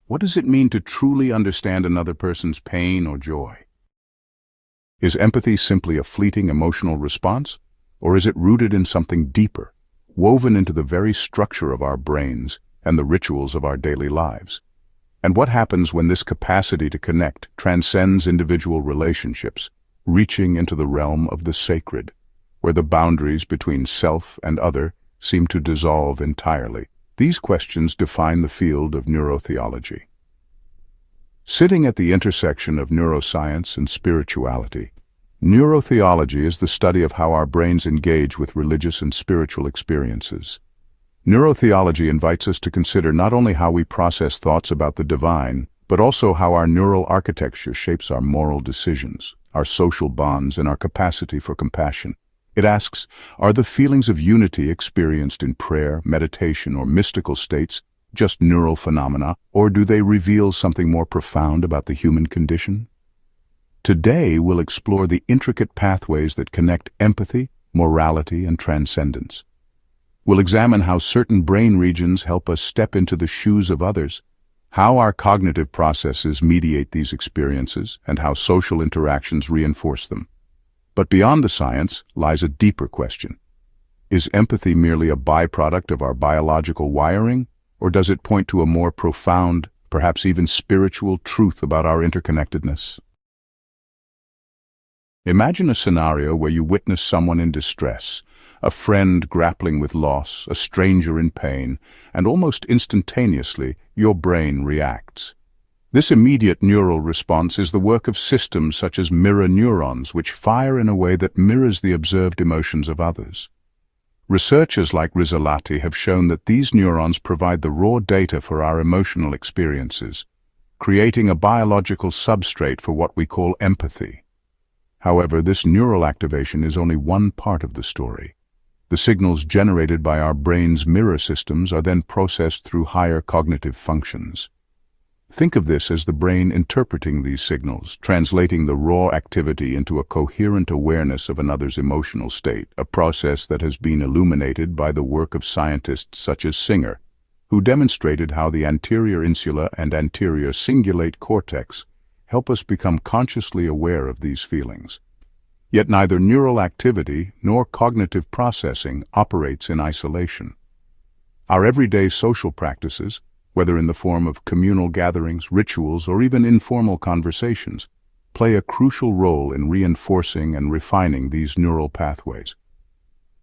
What does it mean to truly understand another person's pain or joy? Is empathy simply a fleeting emotional response, or is it rooted in something deeper, woven into the very structure of our brains and the rituals of our daily lives? And what happens when this capacity to connect transcends individual relationships, reaching into the realm of the sacred, where the boundaries between self and other seem to dissolve entirely? These questions define the field of neurotheology. Sitting at the intersection of neuroscience and spirituality, neurotheology is the study of how our brains engage with religious and spiritual experiences. Neurotheology invites us to consider not only how we process thoughts about the divine, but also how our neural architecture shapes our moral decisions, our social bonds, and our capacity for compassion. It asks, are the feelings of unity experienced in prayer, meditation, or mystical states just neural phenomena, or do they reveal something more profound about the human condition? Today, we'll explore the intricate pathways that connect empathy, morality, and transcendence. We'll examine how certain brain regions help us step into the shoes of others, how our cognitive processes mediate these experiences, and how social interactions reinforce them. But beyond the science lies a deeper question. Is empathy merely a byproduct of our biological wiring, or does it point to a more profound, perhaps even spiritual truth about our interconnectedness? Imagine a scenario where you witness someone in distress, a friend grappling with loss, a stranger in pain, and almost instantaneously, your brain reacts. This immediate neural response is the work of systems such as mirror neurons, which fire in a way that mirrors the observed emotions of others. Researchers like Rizzolatti have shown that these neurons provide the raw data for our emotional experiences, creating a biological substrate for what we call empathy. However, this neural activation is only one part of the story. The signals generated by our brain's mirror systems are then processed through higher cognitive functions. Think of this as the brain interpreting these signals, translating the raw activity into a coherent awareness of another's emotional state, a process that has been illuminated by the work of scientists such as Singer, who demonstrated how the anterior insula and anterior cingulate cortex help us become consciously aware of these feelings. Yet neither neural activity nor cognitive processing operates in isolation. Our everyday social practices, whether in the form of communal gatherings, rituals, or even informal conversations, play a crucial role in reinforcing and refining these neural pathways.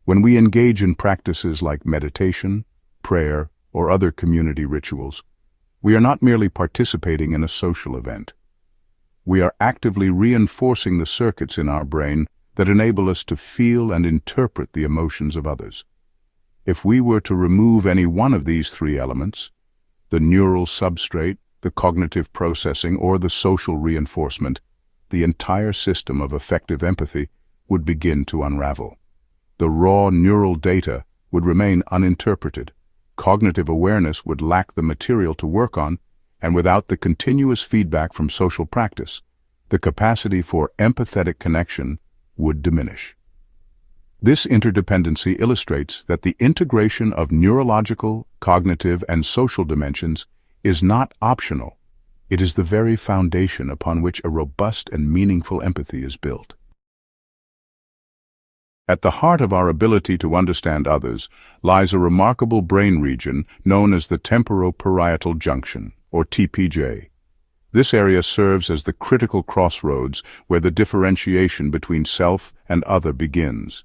When we engage in practices like meditation, prayer, or other community rituals, we are not merely participating in a social event. We are actively reinforcing the circuits in our brain that enable us to feel and interpret the emotions of others. If we were to remove any one of these three elements, the neural substrate, the cognitive processing, or the social reinforcement, the entire system of effective empathy would begin to unravel. The raw neural data would remain uninterpreted, cognitive awareness would lack the material to work on, and without the continuous feedback from social practice, the capacity for empathetic connection would diminish. This interdependency illustrates that the integration of neurological, cognitive, and social dimensions is not optional. It is the very foundation upon which a robust and meaningful empathy is built. At the heart of our ability to understand others lies a remarkable brain region known as the temporoparietal junction, or TPJ. This area serves as the critical crossroads where the differentiation between self and other begins.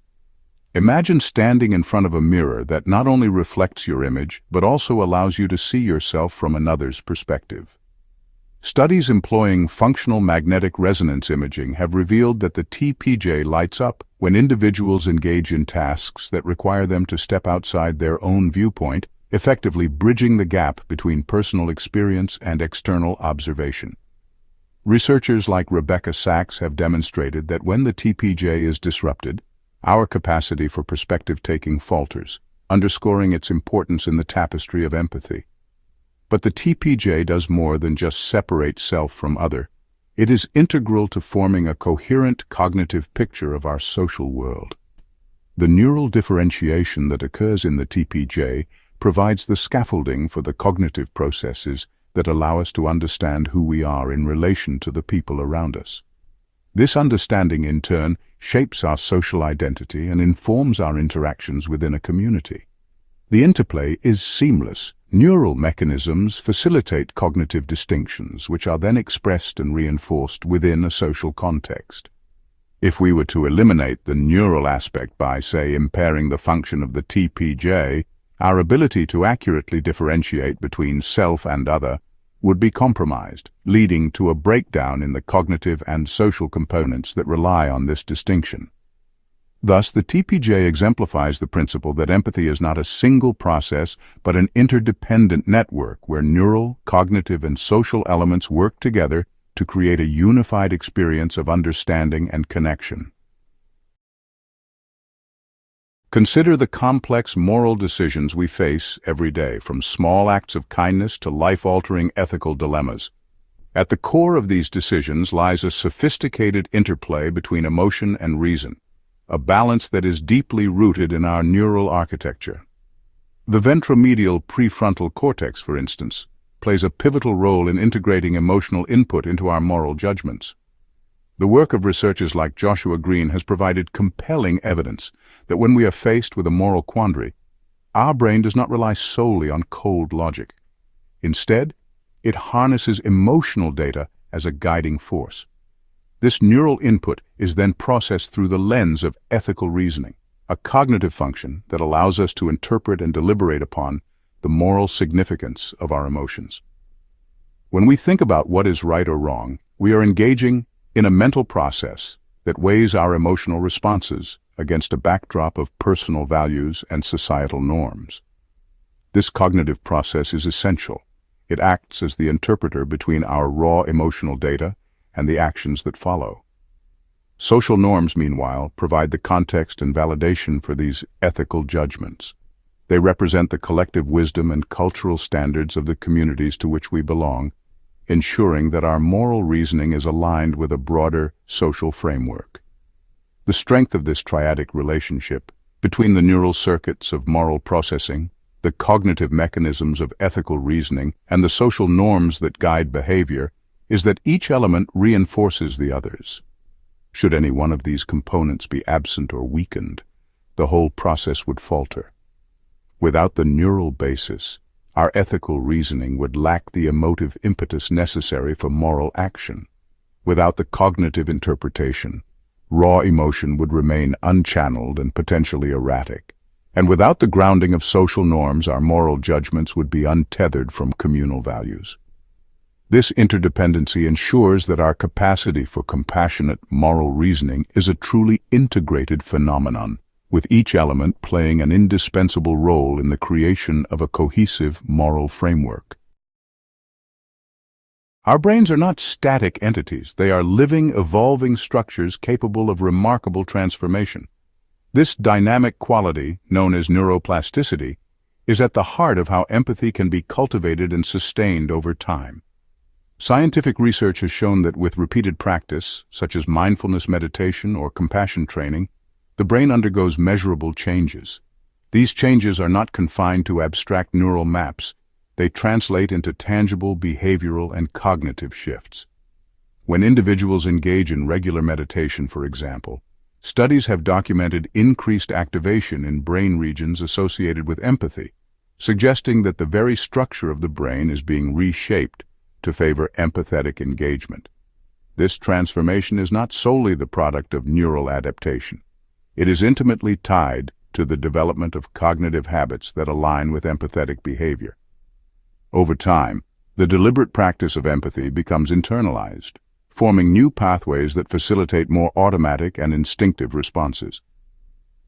Imagine standing in front of a mirror that not only reflects your image, but also allows you to see yourself from another's perspective. Studies employing functional magnetic resonance imaging have revealed that the TPJ lights up when individuals engage in tasks that require them to step outside their own viewpoint, effectively bridging the gap between personal experience and external observation. Researchers like Rebecca Sachs have demonstrated that when the TPJ is disrupted, our capacity for perspective-taking falters, underscoring its importance in the tapestry of empathy. But the TPJ does more than just separate self from other. It is integral to forming a coherent cognitive picture of our social world. The neural differentiation that occurs in the TPJ provides the scaffolding for the cognitive processes that allow us to understand who we are in relation to the people around us. This understanding, in turn, shapes our social identity and informs our interactions within a community. The interplay is seamless. Neural mechanisms facilitate cognitive distinctions, which are then expressed and reinforced within a social context. If we were to eliminate the neural aspect by, say, impairing the function of the TPJ, our ability to accurately differentiate between self and other would be compromised, leading to a breakdown in the cognitive and social components that rely on this distinction. Thus, the TPJ exemplifies the principle that empathy is not a single process, but an interdependent network where neural, cognitive, and social elements work together to create a unified experience of understanding and connection. Consider the complex moral decisions we face every day, from small acts of kindness to life-altering ethical dilemmas. At the core of these decisions lies a sophisticated interplay between emotion and reason, a balance that is deeply rooted in our neural architecture. The ventromedial prefrontal cortex, for instance, plays a pivotal role in integrating emotional input into our moral judgments. The work of researchers like Joshua Green has provided compelling evidence that when we are faced with a moral quandary, our brain does not rely solely on cold logic. Instead, it harnesses emotional data as a guiding force. This neural input is then processed through the lens of ethical reasoning, a cognitive function that allows us to interpret and deliberate upon the moral significance of our emotions. When we think about what is right or wrong, we are engaging in a mental process that weighs our emotional responses against a backdrop of personal values and societal norms. This cognitive process is essential. It acts as the interpreter between our raw emotional data and the actions that follow. Social norms, meanwhile, provide the context and validation for these ethical judgments. They represent the collective wisdom and cultural standards of the communities to which we belong, ensuring that our moral reasoning is aligned with a broader social framework. The strength of this triadic relationship between the neural circuits of moral processing, the cognitive mechanisms of ethical reasoning, and the social norms that guide behavior is that each element reinforces the others. Should any one of these components be absent or weakened, the whole process would falter. Without the neural basis, our ethical reasoning would lack the emotive impetus necessary for moral action. Without the cognitive interpretation, raw emotion would remain unchanneled and potentially erratic. And without the grounding of social norms, our moral judgments would be untethered from communal values. This interdependency ensures that our capacity for compassionate moral reasoning is a truly integrated phenomenon, with each element playing an indispensable role in the creation of a cohesive moral framework. Our brains are not static entities. They are living, evolving structures capable of remarkable transformation. This dynamic quality, known as neuroplasticity, is at the heart of how empathy can be cultivated and sustained over time. Scientific research has shown that with repeated practice, such as mindfulness meditation or compassion training, the brain undergoes measurable changes. These changes are not confined to abstract neural maps. They translate into tangible behavioral and cognitive shifts. When individuals engage in regular meditation, for example, studies have documented increased activation in brain regions associated with empathy, suggesting that the very structure of the brain is being reshaped to favor empathetic engagement. This transformation is not solely the product of neural adaptation. It is intimately tied to the development of cognitive habits that align with empathetic behavior. Over time, the deliberate practice of empathy becomes internalized, forming new pathways that facilitate more automatic and instinctive responses.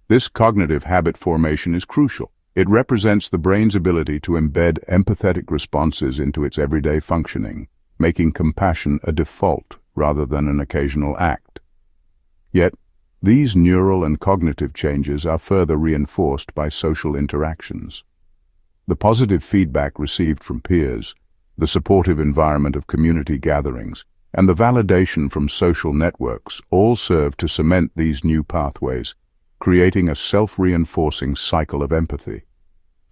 This cognitive habit formation is crucial. It represents the brain's ability to embed empathetic responses into its everyday functioning, making compassion a default rather than an occasional act. Yet, these neural and cognitive changes are further reinforced by social interactions. The positive feedback received from peers, the supportive environment of community gatherings, and the validation from social networks all serve to cement these new pathways, creating a self-reinforcing cycle of empathy.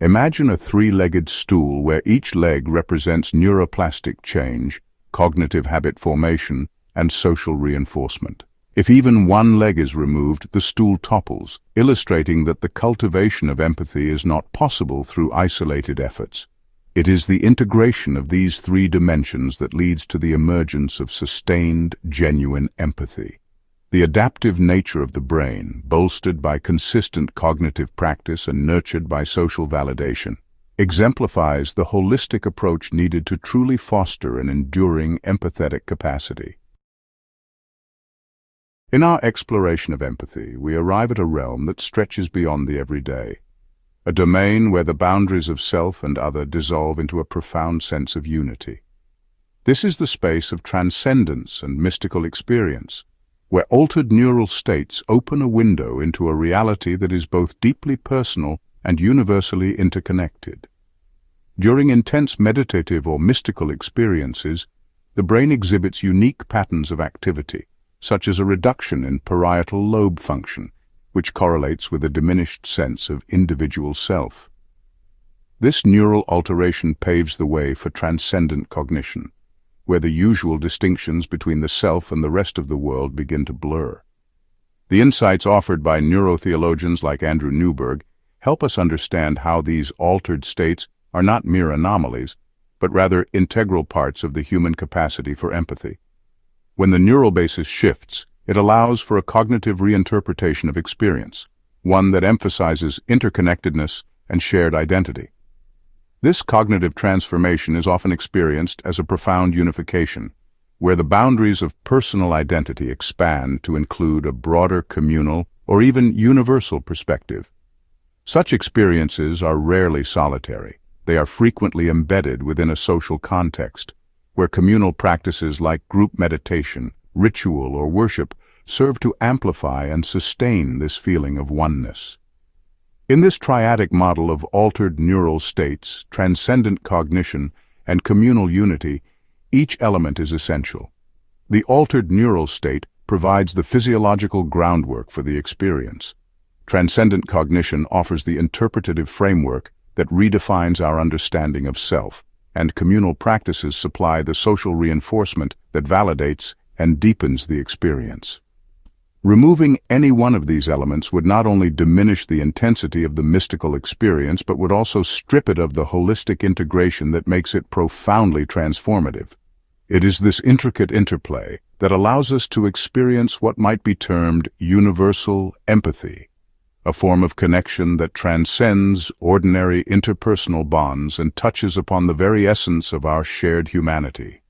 Imagine a three-legged stool where each leg represents neuroplastic change, cognitive habit formation, and social reinforcement. If even one leg is removed, the stool topples, illustrating that the cultivation of empathy is not possible through isolated efforts. It is the integration of these three dimensions that leads to the emergence of sustained, genuine empathy. The adaptive nature of the brain, bolstered by consistent cognitive practice and nurtured by social validation, exemplifies the holistic approach needed to truly foster an enduring empathetic capacity. In our exploration of empathy, we arrive at a realm that stretches beyond the everyday, a domain where the boundaries of self and other dissolve into a profound sense of unity. This is the space of transcendence and mystical experience, where altered neural states open a window into a reality that is both deeply personal and universally interconnected. During intense meditative or mystical experiences, the brain exhibits unique patterns of activity, such as a reduction in parietal lobe function, which correlates with a diminished sense of individual self. This neural alteration paves the way for transcendent cognition, where the usual distinctions between the self and the rest of the world begin to blur. The insights offered by neurotheologians like Andrew Newberg help us understand how these altered states are not mere anomalies, but rather integral parts of the human capacity for empathy. When the neural basis shifts, it allows for a cognitive reinterpretation of experience, one that emphasizes interconnectedness and shared identity. This cognitive transformation is often experienced as a profound unification, where the boundaries of personal identity expand to include a broader communal or even universal perspective. Such experiences are rarely solitary. They are frequently embedded within a social context, where communal practices like group meditation, ritual, or worship serve to amplify and sustain this feeling of oneness. In this triadic model of altered neural states, transcendent cognition, and communal unity, each element is essential. The altered neural state provides the physiological groundwork for the experience. Transcendent cognition offers the interpretative framework that redefines our understanding of self, and communal practices supply the social reinforcement that validates and deepens the experience. Removing any one of these elements would not only diminish the intensity of the mystical experience, but would also strip it of the holistic integration that makes it profoundly transformative. It is this intricate interplay that allows us to experience what might be termed universal empathy, a form of connection that transcends ordinary interpersonal bonds and touches upon the very essence of our shared humanity.